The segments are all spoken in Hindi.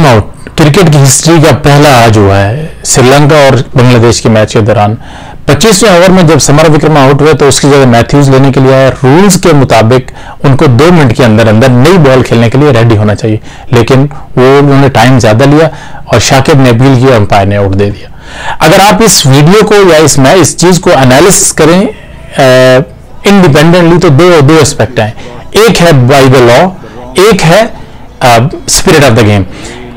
टाइम आउट क्रिकेट की हिस्ट्री का पहला आज हुआ है श्रीलंका और बांग्लादेश के मैच के दौरान। 25वें ओवर में जब समरविक्रम आउट हुए तो उसकी जगह मैथ्यूज लेने के लिए आए। रूल्स के मुताबिक उनको 2 मिनट के अंदर अंदर नई बॉल खेलने के लिए रेडी होना चाहिए, लेकिन वो उन्होंने टाइम ज्यादा लिया और शाकिब ने अपील की, अंपायर ने आउट दे दिया। अगर आप इस वीडियो को या इस चीज को एनालिसिस करें इंडिपेंडेंटली तो दो एस्पेक्ट हैं। एक है बाय द लॉ, एक है spirit of the game.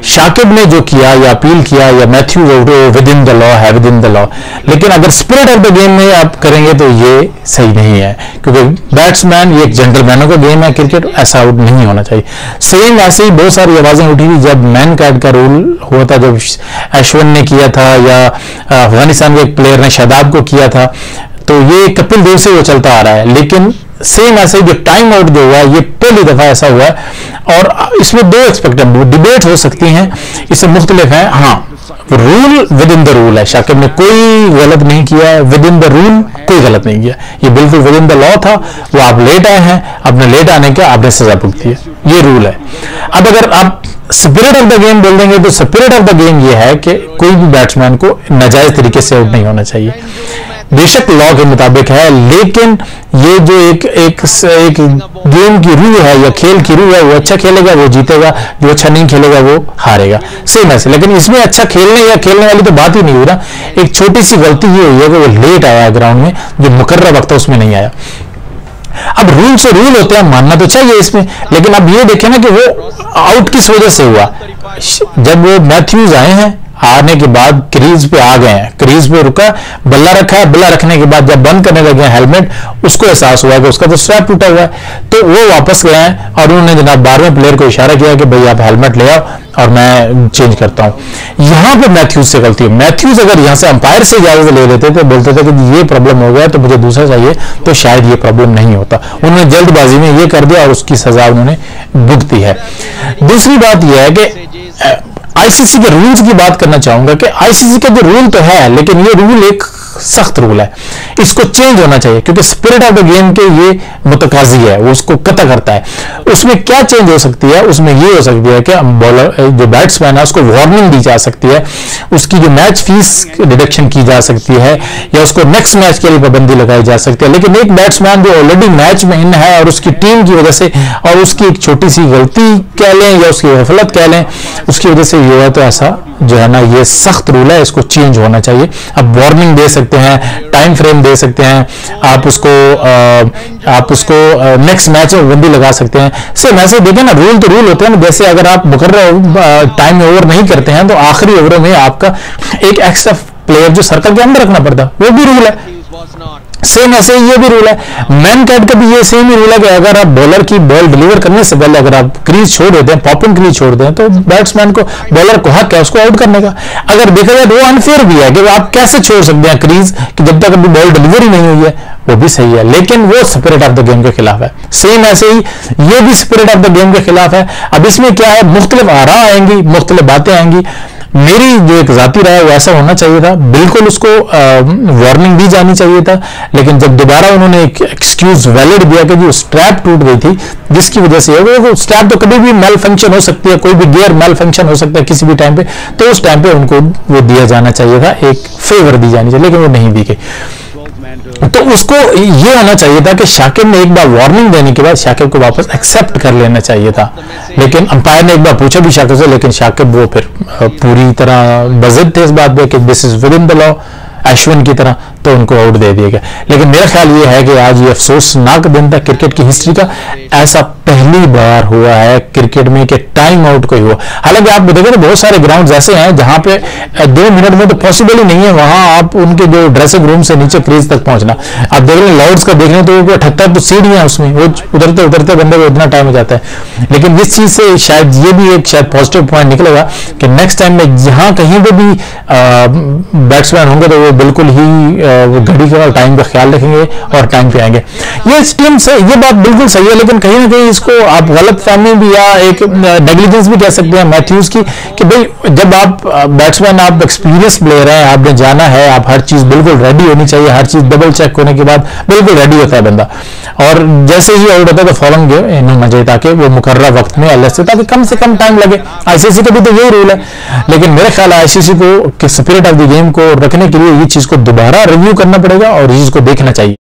Shakib ने जो किया या अपील किया या Matthew with in the law है, विद इन द लॉ। लेकिन अगर स्पिरिट ऑफ द गेम में आप करेंगे तो ये सही नहीं है, क्योंकि बैट्समैन ये एक जेंटलमैनों का गेम है क्रिकेट, ऐसा आउट नहीं होना चाहिए। सेम ऐसे ही बहुत सारी आवाजें उठी थी जब मैन कैट का रूल हुआ था, जब अश्विन ने किया था या अफगानिस्तान के एक प्लेयर ने शादाब को किया था, तो ये कपिल देव से वो चलता आ रहा है। लेकिन सेम ऐसे जो टाइम आउट जो हुआ ये पहली दफा ऐसा हुआ है और इसमें 2 एक्सपेक्ट है, डिबेट हो सकती हैं, इससे मुख्तलिफ है। हाँ, rule with in the rule है, शाकिब ने कोई गलत नहीं किया है, विद इन द रूल कोई गलत नहीं किया, ये बिल्कुल विद इन द लॉ था। वो आप लेट आए हैं, अपने लेट आने का आपने सजा भुगती है, ये रूल है। अब अगर आप स्पिरिट ऑफ द गेम बोल देंगे तो स्पिरिट ऑफ द गेम ये है कि कोई भी बैट्समैन को नाजायज तरीके से आउट नहीं होना चाहिए। बेशक लॉ के मुताबिक है, लेकिन ये जो एक गेम की रूह है या खेल की रूह है, वो अच्छा खेलेगा वो जीतेगा, जो अच्छा नहीं खेलेगा वो हारेगा, सेम ऐसे। लेकिन इसमें अच्छा खेलने या खेलने वाली तो बात ही नहीं हो रहा। एक छोटी सी गलती ये हुई है कि वो लेट आया ग्राउंड में, जो मुकर्रर वक्त है उसमें नहीं आया। अब रूल से रूल होते हैं, मानना तो चाहिए इसमें, लेकिन अब ये देखें ना कि वो आउट किस वजह से हुआ। जब वो मैथ्यूज आए हैं, आने के बाद क्रीज पे आ गए हैं, क्रीज पे रुका, बल्ला रखा है, बल्ला रखने के बाद जब बंद करने लगे हेलमेट, उसको एहसास हुआ कि उसका तो स्ट्रैप टूटा हुआ है, तो वो वापस गए हैं और उन्होंने जनाब 12वें प्लेयर को इशारा किया कि भाई आप हेलमेट ले आओ और मैं चेंज करता हूं। यहां पे मैथ्यूज से गलती है। मैथ्यूज अगर यहां से अंपायर से इजाजत ले लेते थे, बोलते थे कि ये प्रॉब्लम हो गया तो मुझे दूसरा चाहिए, तो शायद ये प्रॉब्लम नहीं होता। उन्होंने जल्दबाजी में ये कर दिया और उसकी सजा उन्होंने भुगती है। दूसरी बात यह है कि आईसीसी के रूल्स की बात करना चाहूंगा कि आईसीसी का जो रूल तो है, लेकिन ये रूल एक सख्त रूल है, इसको चेंज होना चाहिए, क्योंकि स्पिरिट ऑफ द गेम के ये मुतकाजी है, वो उसको कता करता है। उसमें क्या चेंज हो सकती है? उसमें ये हो सकती है कि बॉलर जो बैट्समैन है उसको वार्निंग दी जा सकती है, उसकी जो मैच फीस डिडक्शन की जा सकती है, या उसको नेक्स्ट मैच के लिए पाबंदी लगाई जा सकती है। लेकिन एक बैट्समैन जो ऑलरेडी मैच में इन है और उसकी टीम की वजह से और उसकी एक छोटी सी गलती कह लें या उसकी गफलत कह लें, उसकी वजह से ये है, तो ऐसा जो है ना ये सख्त रूल है, इसको चेंज होना चाहिए। अब वार्निंग दे सकते हैं, टाइम फ्रेम दे सकते हैं, आप उसको नेक्स्ट मैच में पाबंदी लगा सकते हैं। सिर्फ ऐसे देखें ना, रूल तो रूल होते हैं ना। जैसे अगर आप मुकर्रर टाइम ओवर नहीं करते हैं तो आखिरी ओवरों में आपका एक एक्स्ट्रा प्लेयर जो सर्कल के अंदर रखना पड़ता है, वो भी रूल है। सेम ऐसे ही ये भी रूल है। मैन कैट का भी ये सेम ही रूल है कि अगर आप बॉलर की बॉल डिलीवर करने से पहले अगर आप क्रीज छोड़ देते हैं, पॉपिंग क्रीज छोड़ दें, तो बैट्समैन को, बॉलर को हक है उसको आउट करने का। अगर देखा जाए तो वो अनफेयर भी है कि आप कैसे छोड़ सकते हैं क्रीज कि जब तक अभी बॉल डिलीवरी नहीं हुई है, वो भी सही है, लेकिन वो स्पिरिट ऑफ द गेम के खिलाफ है। सेम ऐसे ही ये भी स्पिरिट ऑफ द गेम के खिलाफ है। अब इसमें क्या है, मुख्तलिफ आरा आएंगी, मुख्तलिफ बातें आएंगी। मेरी जो एक जाती राय वो ऐसा होना चाहिए था, बिल्कुल उसको वार्निंग दी जानी चाहिए था। लेकिन जब दोबारा उन्होंने एक एक्सक्यूज वैलिड दिया कि जो स्ट्रैप टूट गई थी, जिसकी वजह से वो स्ट्रैप तो कभी भी मेल फंक्शन हो सकती है, कोई भी गियर मेल फंक्शन हो सकता है किसी भी टाइम पे, तो उस टाइम पे उनको वो दिया जाना चाहिए था, एक फेवर दी जानी चाहिए, लेकिन वो नहीं दी गई। तो उसको ये होना चाहिए था कि शाकिब ने एक बार वार्निंग देने के बाद शाकिब को वापस एक्सेप्ट कर लेना चाहिए था। लेकिन अंपायर ने एक बार पूछा भी शाकिब से, लेकिन शाकिब वो फिर पूरी तरह बज़िद थे इस बात पे कि this is with in the law, Ashwin की तरह, तो उनको आउट दे दिया गया। लेकिन मेरा ख्याल ये है कि आज ये अफसोसनाक दिन था क्रिकेट की हिस्ट्री का। ऐसा पहली बार हुआ है क्रिकेट में कि टाइम आउट कोई हुआ। हालांकि आप देखें ना, बहुत सारे ग्राउंड ऐसे हैं जहां पे 2 मिनट में तो पॉसिबल ही नहीं है, वहां आप उनके जो ड्रेसिंग रूम से नीचे क्रीज तक पहुंचना। आप देख रहे हैं लॉर्ड्स का देख रहे हैं तो 78 तो सीढ़ियां उसमें, वो उतरते उतरते बंदे को इतना टाइम हो जाता है। लेकिन इस चीज से शायद ये भी एक शायद पॉजिटिव पॉइंट निकलेगा कि नेक्स्ट टाइम में जहां कहीं पे भी बैट्समैन होंगे तो वो बिल्कुल ही घड़ी का टाइम का ख्याल रखेंगे और टाइम पे आएंगे। ये टीम से ये बात बिल्कुल सही है, लेकिन कहीं ना कहीं इसको आप गलत फहमी भी या एक नेग्लिजेंस भी कह सकते हैं मैथ्यूज की, कि भाई जब आप बैट्समैन, आप एक्सपीरियंस प्लेयर हैं, आपने जाना है, आप हर चीज बिल्कुल रेडी होनी चाहिए, हर चीज डबल चेक होने के बाद बिल्कुल रेडी होता है बंदा, और जैसे ही आउट होता है तो फौरन गेम होना चाहिए ताकि वो मुकर्रर वक्त में एलएस से ताकि कम से कम टाइम लगे। आईसीसी का भी तो यही रूल है, लेकिन मेरे ख्याल है आईसीसी को स्पिरिट ऑफ द गेम को रखने के लिए ये चीज को दोबारा रिव्यू करना पड़ेगा और इस चीज को देखना चाहिए।